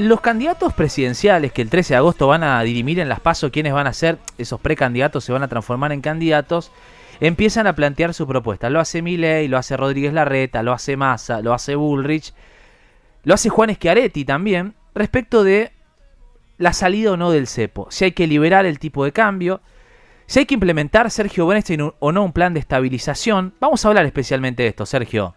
Los candidatos presidenciales que el 13 de agosto van a dirimir en las PASO quiénes van a ser esos precandidatos, se van a transformar en candidatos, empiezan a plantear su propuesta. Lo hace Milei, lo hace Rodríguez Larreta, lo hace Massa, lo hace Bullrich, lo hace Juan Schiaretti también, respecto de la salida o no del cepo. Si hay que liberar el tipo de cambio, si hay que implementar, Sergio Bernstein, o no un plan de estabilización. Vamos a hablar especialmente de esto, Sergio.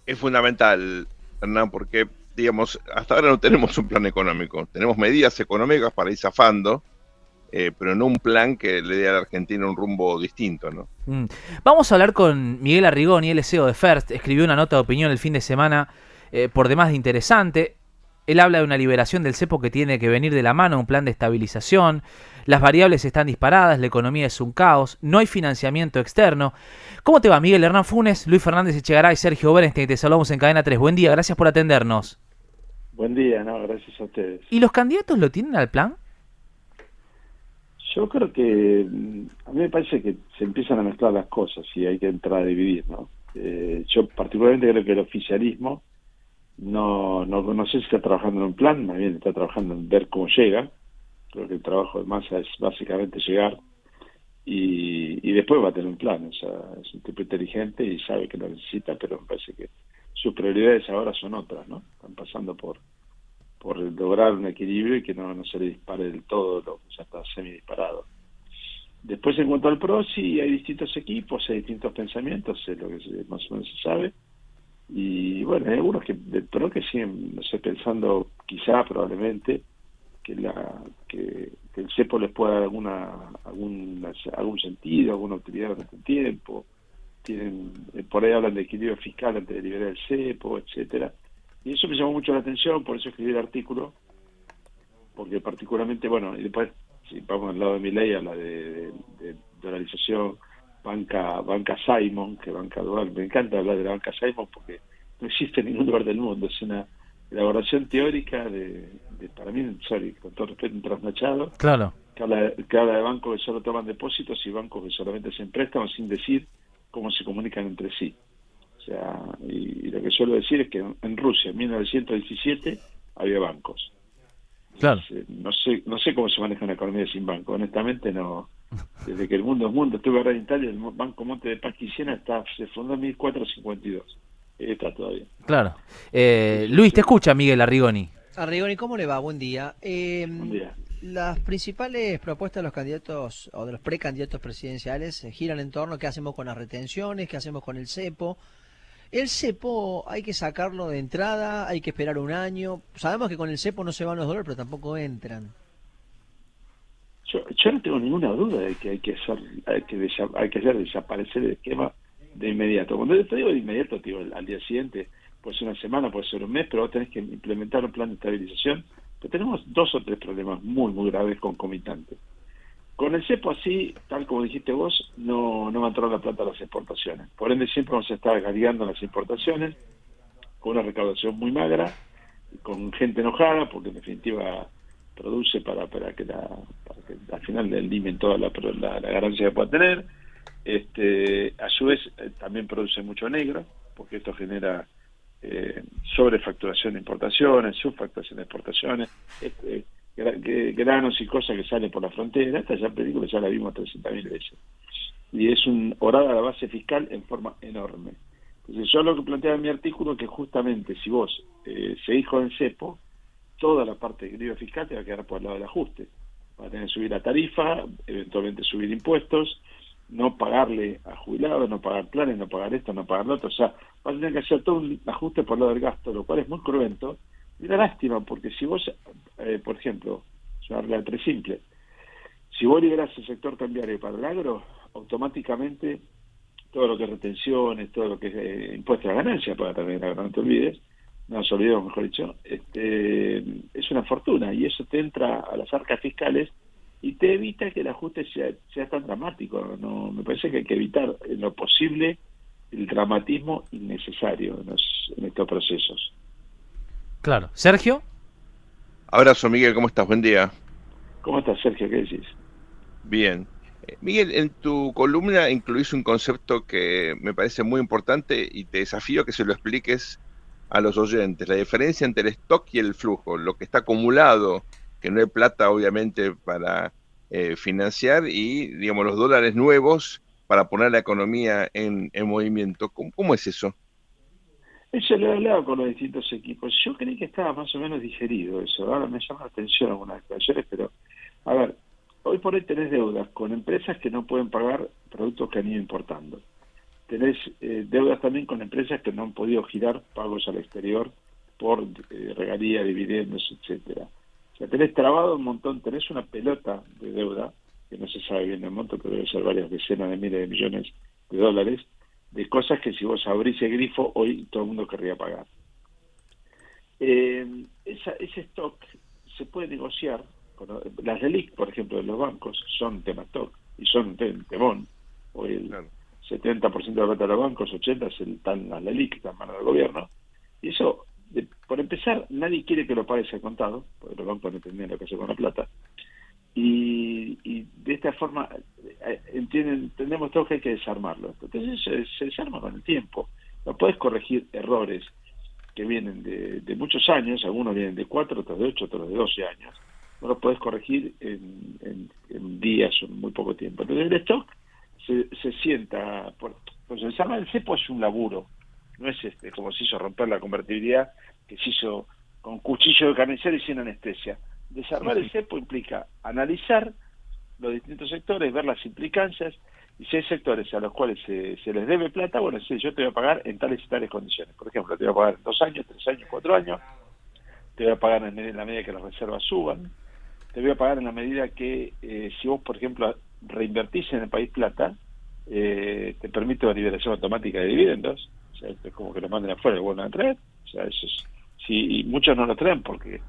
Es fundamental, Hernán, porque, digamos, hasta ahora no tenemos un plan económico. Tenemos medidas económicas para ir zafando, pero no un plan que le dé a la Argentina un rumbo distinto, ¿no? Vamos a hablar con Miguel Arrigoni, el CEO de First. Escribió una nota de opinión el fin de semana, por demás de interesante. Él habla de una liberación del cepo que tiene que venir de la mano, un plan de estabilización. Las variables están disparadas, la economía es un caos, no hay financiamiento externo. ¿Cómo te va, Miguel? Hernán Funes, Luis Fernández Echegaray, Sergio Bernstein, te saludamos en Cadena 3. Buen día, gracias por atendernos. Buen día, no, gracias a ustedes. ¿Y los candidatos lo tienen al plan? Yo creo que a mí me parece que se empiezan a mezclar las cosas y hay que entrar a dividir, ¿no? Yo particularmente creo que el oficialismo no sé si está trabajando en un plan, más bien está trabajando en ver cómo llega. Creo que el trabajo de Massa es básicamente llegar y después va a tener un plan. O sea, es un tipo inteligente y sabe que lo necesita, pero me parece que sus prioridades ahora son otras, ¿no? Están pasando por lograr un equilibrio y que no se le dispare del todo lo que ya está semi-disparado. Después, en cuanto al PRO, sí hay distintos equipos, hay distintos pensamientos, es lo que más o menos se sabe. Y bueno, hay algunos del PRO que siguen, no sé, pensando quizá, probablemente, que el cepo les pueda dar algún sentido, alguna utilidad durante un tiempo. Por ahí hablan de equilibrio fiscal antes de liberar el cepo, etcétera. Y eso me llamó mucho la atención, por eso escribí el artículo, porque particularmente, bueno, y después, si vamos al lado de Milei, habla de dolarización, banca Simon, que banca dual. Me encanta hablar de la banca Simon porque no existe en ningún lugar del mundo, es una elaboración teórica para mí, con todo respeto, un trasnochado, Claro. que habla de bancos que solo toman depósitos y bancos que solamente hacen préstamos sin decir cómo se comunican entre sí. O sea, y lo que suelo decir es que en Rusia, en 1917, había bancos. Claro. No sé cómo se maneja una economía sin banco, honestamente no. Desde que el mundo es mundo, estuve ahora en Italia, el Banco Monte de Paschi y Siena se fundó en 1452. Está todavía. Claro. Luis, te escucha Miguel Arrigoni. Arrigoni, ¿cómo le va? Buen día. Buen día. Las principales propuestas de los candidatos o de los precandidatos presidenciales giran en torno a qué hacemos con las retenciones, qué hacemos con el cepo. El cepo hay que sacarlo de entrada, hay que esperar un año. Sabemos que con el cepo no se van los dólares, pero tampoco entran. Yo no tengo ninguna duda de que hay que hacer desaparecer el esquema de inmediato. Cuando te digo de inmediato, te digo al día siguiente, puede ser una semana, puede ser un mes, pero vos tenés que implementar un plan de estabilización. Pero tenemos 2 o 3 problemas muy, muy graves concomitantes. Con el cepo así, tal como dijiste vos, no va a entrar la plata a las exportaciones. Por ende, siempre vamos a estar cargando las importaciones con una recaudación muy magra, con gente enojada, porque en definitiva produce para que al final le limen toda la ganancia que pueda tener. A su vez, también produce mucho negro, porque esto genera sobrefacturación de importaciones, subfacturación de exportaciones, granos y cosas que salen por la frontera. Esta ya película ya la vimos 300.000 veces. Y es un horar a la base fiscal en forma enorme. Entonces yo lo que planteaba en mi artículo es que justamente si vos seguís con el cepo, toda la parte de equilibrio fiscal te va a quedar por el lado del ajuste. Va a tener que subir la tarifa, eventualmente subir impuestos, no pagarle a jubilados, no pagar planes, no pagar esto, no pagar lo otro. O sea, vas a tener que hacer todo un ajuste por el lado del gasto, lo cual es muy cruento. Y da lástima, porque si vos, por ejemplo, es una regla très simple, si vos liberás el sector cambiario para el agro, automáticamente todo lo que es retenciones, todo lo que es impuesto a la ganancia, para también el agro, no te olvides, no nos olvidemos, mejor dicho, es una fortuna, y eso te entra a las arcas fiscales y te evita que el ajuste sea tan dramático. No, me parece que hay que evitar en lo posible el dramatismo innecesario en estos procesos. Claro. ¿Sergio? Abrazo, Miguel, ¿cómo estás? Buen día. ¿Cómo estás, Sergio? ¿Qué decís? Bien. Miguel, en tu columna incluís un concepto que me parece muy importante y te desafío a que se lo expliques a los oyentes la diferencia entre el stock y el flujo, lo que está acumulado, que no hay plata obviamente para financiar, y digamos los dólares nuevos para poner la economía en movimiento. ¿Cómo es eso? Eso lo he hablado con los distintos equipos. Yo creí que estaba más o menos digerido eso. Ahora me llama la atención algunas declaraciones, pero a ver, hoy por hoy tenés deudas con empresas que no pueden pagar productos que han ido importando. Tenés deudas también con empresas que no han podido girar pagos al exterior por regalías, dividendos, etcétera. O sea, tenés trabado un montón, tenés una pelota de deuda, que no se sabe bien el monto, pero debe ser varias decenas de miles de millones de dólares, de cosas que si vos abrís el grifo, hoy todo el mundo querría pagar. Ese stock se puede negociar. Las LELIQ, por ejemplo, de los bancos, son tema stock, y son un temón. Hoy el 70% de la plata de los bancos, 80% están las LELIQ, están en manos del gobierno. Y eso, por empezar, nadie quiere que lo pague ese contado, porque los bancos no entienden lo que hace con la plata. Y de esta forma entendemos todos que hay que desarmarlo. Entonces se desarma con el tiempo. No puedes corregir errores que vienen de muchos años, algunos vienen de 4, otros de 8, otros de 12 años. No los puedes corregir en días o en muy poco tiempo. Entonces el stock se sienta, pues el desarmar el cepo es un laburo, no es como se hizo romper la convertibilidad, que se hizo con cuchillo de carnicero y sin anestesia. Desarmar el cepo implica analizar los distintos sectores, ver las implicancias, y si hay sectores a los cuales se les debe plata, bueno, sí, yo te voy a pagar en tales y tales condiciones. Por ejemplo, te voy a pagar en 2 años, 3 años, 4 años, te voy a pagar en la medida que las reservas suban, te voy a pagar en la medida que si vos, por ejemplo, reinvertís en el país plata, te permite la liberación automática de dividendos, o sea, es como que lo manden afuera y lo vuelvan a traer, o sea, eso es, sí, y muchos no lo traen porque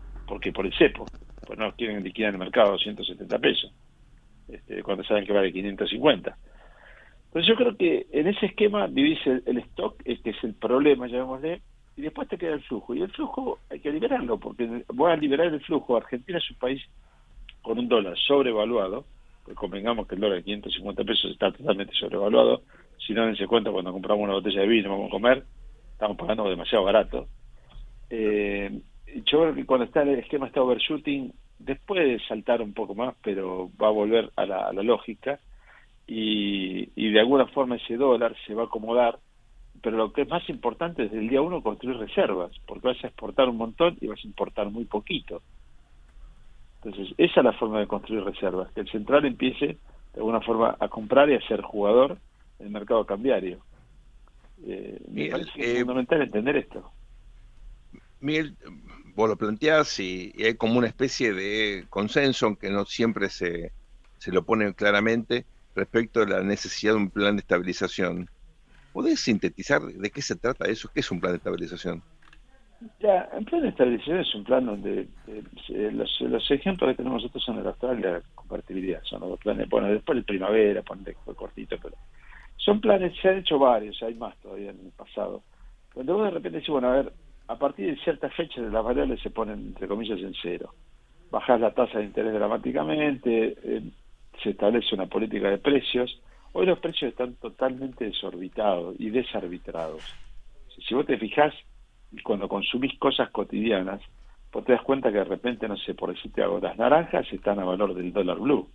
por el cepo, pues no quieren liquidar en el mercado 270 pesos, cuando saben que vale 550. Entonces yo creo que en ese esquema vivís el stock, que es el problema, llamémosle, y después te queda el flujo. Y el flujo hay que liberarlo, porque voy a liberar el flujo. Argentina es un país con un dólar sobrevaluado, pues convengamos que el dólar de 550 pesos está totalmente sobrevaluado. Si no, dense cuenta, cuando compramos una botella de vino vamos a comer, estamos pagando demasiado barato. Yo creo que cuando está el esquema está overshooting, después de saltar un poco más, pero va a volver a la lógica, y de alguna forma ese dólar se va a acomodar, pero lo que es más importante desde el día 1 construir reservas, porque vas a exportar un montón y vas a importar muy poquito. Entonces esa es la forma de construir reservas, que el central empiece de alguna forma a comprar y a ser jugador en el mercado cambiario. Me parece que es fundamental entender esto. Miguel, vos lo planteás y hay como una especie de consenso, aunque no siempre se lo pone claramente, respecto a la necesidad de un plan de estabilización. ¿Podés sintetizar de qué se trata eso? ¿Qué es un plan de estabilización? Ya, un plan de estabilización es un plan donde los ejemplos que tenemos nosotros son el actual y la convertibilidad. Son los planes, bueno, después el primavera, ponle fue cortito, pero son planes, se han hecho varios, hay más todavía en el pasado. Cuando vos de repente decís, bueno, a ver, a partir de ciertas fechas las variables se ponen, entre comillas, en cero. Bajás la tasa de interés dramáticamente, se establece una política de precios. Hoy los precios están totalmente desorbitados y desarbitrados. Si vos te fijás, cuando consumís cosas cotidianas, vos te das cuenta que de repente, no sé, por decirte algo, las naranjas están a valor del dólar blue,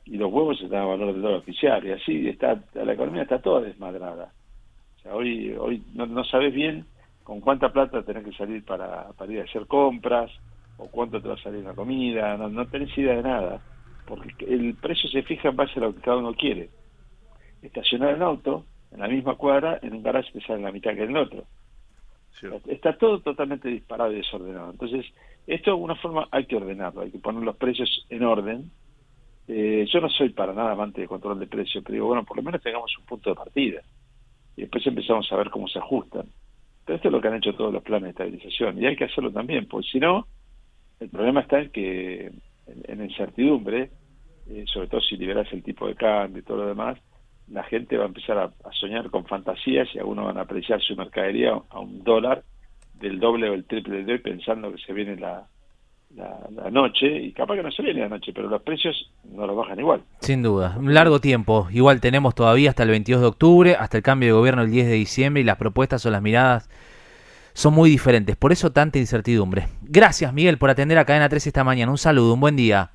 y los huevos están a valor del dólar oficial, y así la economía está toda desmadrada. O sea, hoy no sabés bien con cuánta plata tenés que salir para ir a hacer compras, o cuánto te va a salir la comida, no tenés idea de nada, porque el precio se fija en base a lo que cada uno quiere. Estacionar el auto en la misma cuadra, en un garaje te sale la mitad que en el otro. Sí. Está todo totalmente disparado y desordenado. Entonces, esto de alguna forma hay que ordenarlo, hay que poner los precios en orden. Yo no soy para nada amante de control de precios, pero digo, bueno, por lo menos tengamos un punto de partida. Y después empezamos a ver cómo se ajustan. Pero esto es lo que han hecho todos los planes de estabilización, y hay que hacerlo también, porque si no, el problema está en que, en incertidumbre, sobre todo si liberás el tipo de cambio y todo lo demás, la gente va a empezar a soñar con fantasías, y algunos van a apreciar su mercadería a un dólar del doble o el triple de hoy, pensando que se viene la noche, y capaz que no se viene la noche, pero los precios no los bajan igual. Sin duda, un largo tiempo. Igual tenemos todavía hasta el 22 de octubre, hasta el cambio de gobierno el 10 de diciembre, y las propuestas o las miradas son muy diferentes. Por eso tanta incertidumbre. Gracias, Miguel, por atender a Cadena 3 esta mañana. Un saludo, un buen día.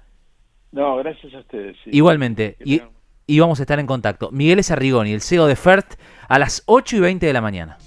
No, gracias a ustedes. Sí. Igualmente. Y vamos a estar en contacto. Miguel Arrigoni, el CEO de FERT, a las 8:20 de la mañana.